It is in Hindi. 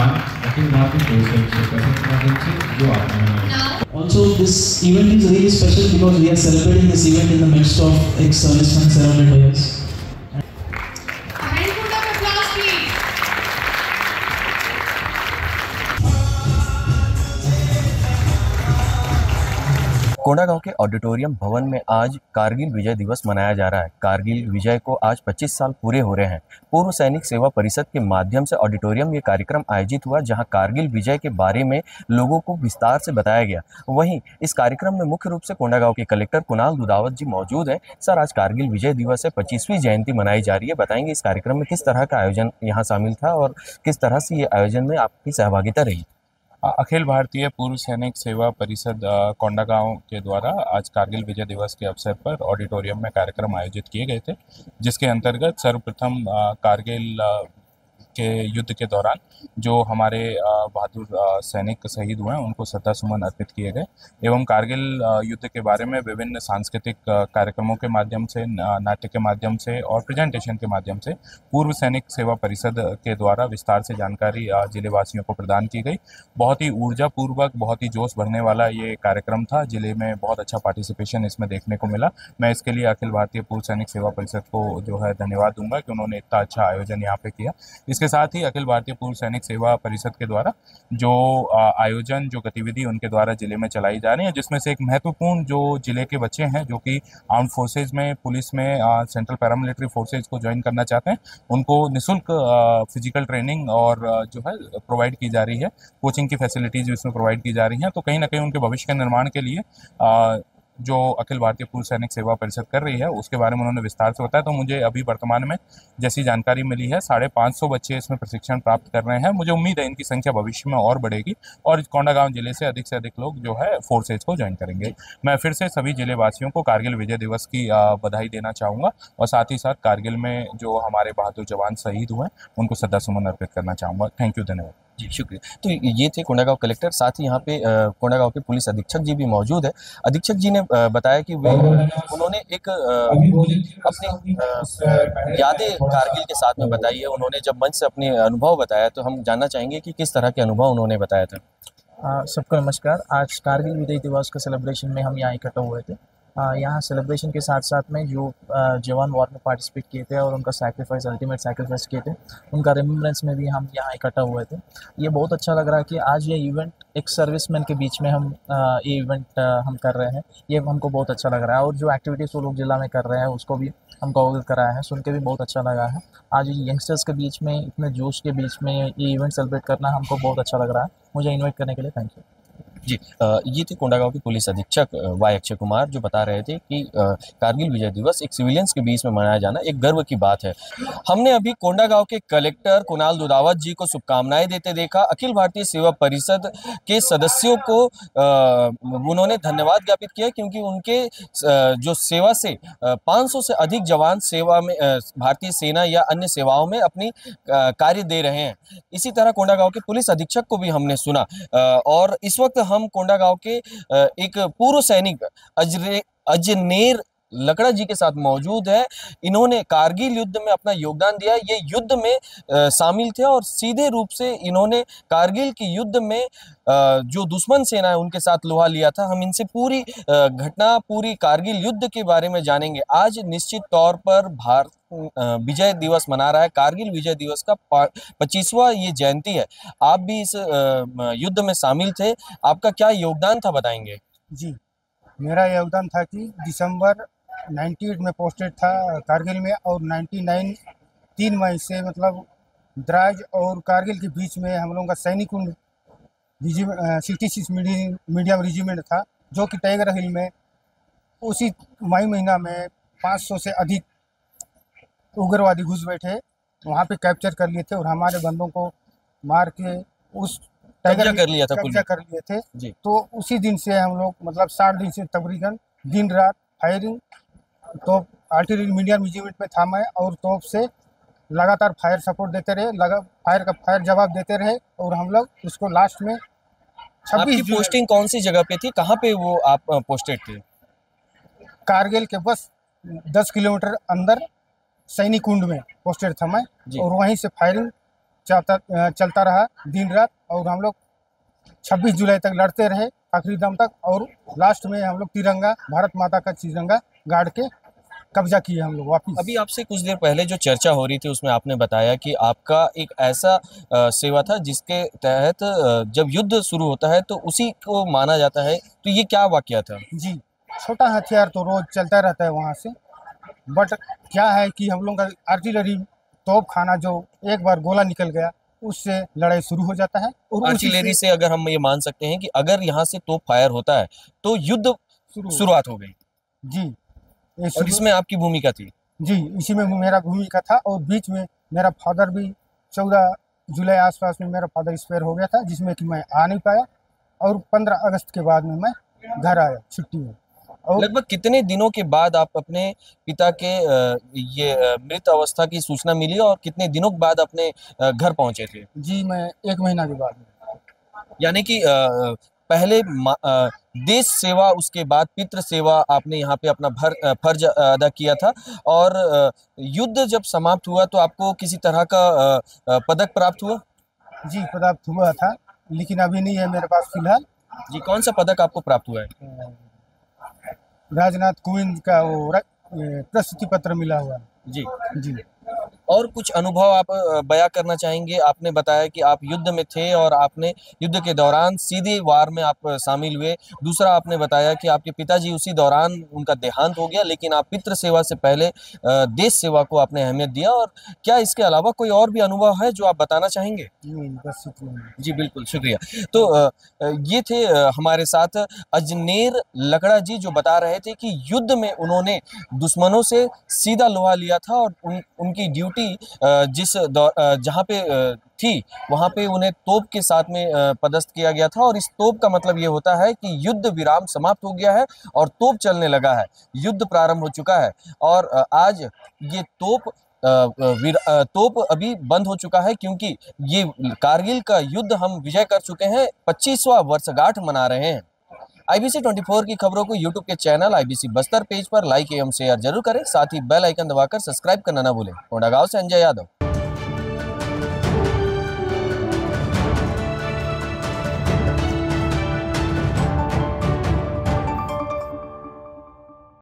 सम्मान अखिल भारतीय पुलिस अधीक्षक के माध्यम से जो आपने Also, this event is really special because we are celebrating this event in the midst of ex-servicemen surrounded by us. Kondagaon के ऑडिटोरियम भवन में आज कारगिल विजय दिवस मनाया जा रहा है। कारगिल विजय को आज 25 साल पूरे हो रहे हैं। पूर्व सैनिक सेवा परिषद के माध्यम से ऑडिटोरियम में कार्यक्रम आयोजित हुआ, जहां कारगिल विजय के बारे में लोगों को विस्तार से बताया गया। वहीं इस कार्यक्रम में मुख्य रूप से कोंडागांव के कलेक्टर कुणाल दुदावत जी मौजूद हैं। सर, आज कारगिल विजय दिवस है, 25वीं जयंती मनाई जा रही है। बताएंगे इस कार्यक्रम में किस तरह का आयोजन यहाँ शामिल था और किस तरह से ये आयोजन में आपकी सहभागिता रही। अखिल भारतीय पूर्व सैनिक सेवा परिषद कोंडागांव के द्वारा आज कारगिल विजय दिवस के अवसर पर ऑडिटोरियम में कार्यक्रम आयोजित किए गए थे, जिसके अंतर्गत सर्वप्रथम कारगिल के युद्ध के दौरान जो हमारे बहादुर सैनिक शहीद हुए हैं उनको श्रद्धासुमन अर्पित किए गए एवं कारगिल युद्ध के बारे में विभिन्न सांस्कृतिक कार्यक्रमों के माध्यम से, नाट्य के माध्यम से और प्रेजेंटेशन के माध्यम से पूर्व सैनिक सेवा परिषद के द्वारा विस्तार से जानकारी जिलेवासियों को प्रदान की गई। बहुत ही ऊर्जापूर्वक, बहुत ही जोश भरने वाला ये कार्यक्रम था। जिले में बहुत अच्छा पार्टिसिपेशन इसमें देखने को मिला। मैं इसके लिए अखिल भारतीय पूर्व सैनिक सेवा परिषद को जो है धन्यवाद दूंगा कि उन्होंने इतना अच्छा आयोजन यहाँ पे किया। इसके साथ ही अखिल भारतीय पूर्व सैनिक सेवा परिषद के द्वारा जो आयोजन, जो गतिविधि उनके द्वारा जिले में चलाई जा रही है, जिसमें से एक महत्वपूर्ण जो जिले के बच्चे हैं जो कि आर्म फोर्सेज में, पुलिस में, सेंट्रल पैरामिलिट्री फोर्सेज को ज्वाइन करना चाहते हैं, उनको निःशुल्क फिजिकल ट्रेनिंग और जो है प्रोवाइड की जा रही है। कोचिंग की फैसिलिटीज इसमें प्रोवाइड की जा रही हैं। तो कहीं ना कहीं उनके भविष्य के निर्माण के लिए जो अखिल भारतीय पूर्व सैनिक सेवा परिषद कर रही है उसके बारे में उन्होंने विस्तार से बताया। तो मुझे अभी वर्तमान में जैसी जानकारी मिली है 550 बच्चे इसमें प्रशिक्षण प्राप्त कर रहे हैं। मुझे उम्मीद है इनकी संख्या भविष्य में और बढ़ेगी और कोंडागांव जिले से अधिक लोग जो है फोर्सेज को ज्वाइन करेंगे। मैं फिर से सभी जिले वासियों को कारगिल विजय दिवस की बधाई देना चाहूँगा और साथ ही साथ कारगिल में जो हमारे बहादुर जवान शहीद हुए हैं उनको श्रद्धासुमन अर्पित करना चाहूँगा। थैंक यू, धन्यवाद जी, शुक्रिया। तो ये थे कोंडागांव कलेक्टर, साथ ही यहाँ पे कोंडागांव के पुलिस अधीक्षक जी भी मौजूद है। अधीक्षक जी ने बताया कि उन्होंने एक अपनी यादें कारगिल के साथ में बताई है। उन्होंने जब मंच से अपने अनुभव बताया तो हम जानना चाहेंगे कि किस तरह के अनुभव उन्होंने बताया था। सबको नमस्कार। आज कारगिल विजय दिवस का सेलिब्रेशन में हम यहाँ इकट्ठा हुए थे। यहाँ सेलिब्रेशन के साथ साथ में जो जवान वॉर में पार्टिसिपेट किए थे और उनका सैक्रिफाइस, अल्टीमेट सैक्रिफाइस किए थे, उनका रिमेम्बरेंस में भी हम यहाँ इकट्ठा हुए थे। ये बहुत अच्छा लग रहा है कि आज ये इवेंट एक सर्विसमैन के बीच में हम ये इवेंट हम कर रहे हैं। ये हमको बहुत अच्छा लग रहा है और जो एक्टिविटीज़ वो लोग जिला में कर रहे हैं उसको भी हमको अवगत कराया है, सुन के भी बहुत अच्छा लगा है। आज यंगस्टर्स के बीच में, इतने जोश के बीच में ये इवेंट सेलिब्रेट करना हमको बहुत अच्छा लग रहा है। मुझे इन्वाइट करने के लिए थैंक यू जी। ये थे कोंडागांव के पुलिस अधीक्षक वाई अक्षय कुमार, जो बता रहे थे कि कारगिल विजय दिवस एक सिविलियंस के बीच में मनाया जाना एक गर्व की बात है। हमने अभी कोंडागांव के कलेक्टर कुणाल दुदावत जी को शुभकामनाएं देते देखा। अखिल भारतीय सेवा परिषद के सदस्यों को उन्होंने धन्यवाद ज्ञापित किया क्योंकि उनके जो सेवा से 500 से अधिक जवान सेवा में, भारतीय सेना या अन्य सेवाओं में अपनी कार्य दे रहे हैं। इसी तरह कोंडागांव के पुलिस अधीक्षक को भी हमने सुना और इस वक्त हम कोंडागांव के एक पूर्व सैनिक अजनेर लकड़ा जी के साथ मौजूद है। इन्होंने कारगिल युद्ध में अपना योगदान दिया। ये युद्ध में शामिल थे और सीधे रूप से इन्होंने कारगिल के युद्ध में जो दुश्मन सेना है उनके साथ लोहा लिया था। हम इनसे पूरी घटना, पूरी कारगिल युद्ध के बारे में जानेंगे। आज निश्चित तौर पर भारत विजय दिवस मना रहा है। कारगिल विजय दिवस का 25वां ये जयंती है। आप भी इस युद्ध में शामिल थे, आपका क्या योगदान था, बताएंगे? जी, मेरा योगदान था कि दिसंबर 98 में पोस्टेड था कारगिल में और 99 3 मई से मतलब द्राज और कारगिल के बीच में हम लोगों का सैनिक 66 मीडियम रेजिमेंट था, जो कि टाइगर हिल में उसी मई महीना में 500 से अधिक उग्रवादी घुस बैठे, वहाँ पे कैप्चर कर लिए थे और हमारे बंदों को मार के उस कब्जा कर लिया था, कब्जा कर लिए थे जी। तो उसी दिन से हम लोग मतलब 60 दिन से तकरीबन दिन रात फायरिंग, तो आर्टिलरी मीडियम रेजिमेंट में था मैं और तोप से लगातार फायर सपोर्ट देते रहे, फायर जवाब देते रहे और हम लोग उसको लास्ट में 26 पोस्टिंग कौन सी जगह पे थी, कहाँ पे वो आप पोस्टेड थे? कारगिल के बस 10 किलोमीटर अंदर सैनिक कुंड में पोस्टेड था मैं और वहीं से फायरिंग चलता रहा दिन रात, और हम लोग 26 जुलाई तक लड़ते रहे आखिरी दम तक, और लास्ट में हम लोग तिरंगा, भारत माता का तिरंगा गाड़ के कब्जा किए हम लोग वापिस। अभी आपसे कुछ देर पहले जो चर्चा हो रही थी उसमें आपने बताया कि आपका एक ऐसा सेवा था जिसके तहत जब युद्ध शुरू होता है तो उसी को माना जाता है, तो ये क्या वाकया था? जी, छोटा हथियार तो रोज चलता रहता है वहाँ से, बट क्या है कि हम लोग का आर्टिलरी तोप खाना, जो एक बार गोला निकल गया उससे लड़ाई शुरू हो जाता है। और आर्टिलरी से अगर हम ये मान सकते हैं कि अगर यहाँ से तोप फायर होता है तो युद्ध शुरुआत हो गई। जी, और इसमें आपकी भूमिका थी? जी, इसी में मेरा भूमिका था, और बीच में मेरा फादर भी 14 जुलाई आसपास में मेरा फादर एक्सपायर हो गया था, जिसमें कि मैं आ नहीं पाया, और 15 अगस्त के बाद में मैं घर आया छुट्टी में। और लगभग कितने दिनों के बाद आप अपने पिता के ये मृत अवस्था की सूचना मिली और कितने दिनों के बाद अपने घर पहुंचे थे? जी, मैं 1 महीना के बाद में। यानी कि पहले देश सेवा, उसके बाद पितृ सेवा आपने यहाँ पे अपना फर्ज अदा किया था, और युद्ध जब समाप्त हुआ तो आपको किसी तरह का पदक प्राप्त हुआ? जी, पदक हुआ था, लेकिन अभी नहीं है मेरे पास फिलहाल। जी, कौन सा पदक आपको प्राप्त हुआ है? राजनाथ कोविंद का वो प्रशस्ति पत्र मिला हुआ है। जी जी। और कुछ अनुभव आप बयां करना चाहेंगे? आपने बताया कि आप युद्ध में थे और आपने युद्ध के दौरान सीधे वार में आप शामिल हुए। दूसरा, आपने बताया कि आपके पिताजी उसी दौरान उनका देहांत हो गया, लेकिन आप पितृ सेवा से पहले देश सेवा को आपने अहमियत दिया। और क्या इसके अलावा कोई और भी अनुभव है जो आप बताना चाहेंगे? नहीं, बस इतना। जी बिल्कुल, शुक्रिया। तो ये थे हमारे साथ अजनेर लकड़ा जी, जो बता रहे थे कि युद्ध में उन्होंने दुश्मनों से सीधा लोहा लिया था, और उनकी ड्यूटी जहाँ पे थी वहाँ पे उन्हें तोप के साथ में पदस्थ किया गया था। और इस तोप का मतलब ये होता है कि युद्ध विराम समाप्त हो गया है और तोप चलने लगा है, युद्ध प्रारंभ हो चुका है। और आज ये तोप अभी बंद हो चुका है, क्योंकि ये कारगिल का युद्ध हम विजय कर चुके हैं, 25वां वर्षगांठ मना रहे हैं। IBC 24 की खबरों को YouTube के चैनल IBC बस्तर पेज पर लाइक एवं शेयर जरूर करें। साथ ही बेल आइकन दबाकर सब्सक्राइब करना ना भूलें। कोंडागांव से अंजय यादव।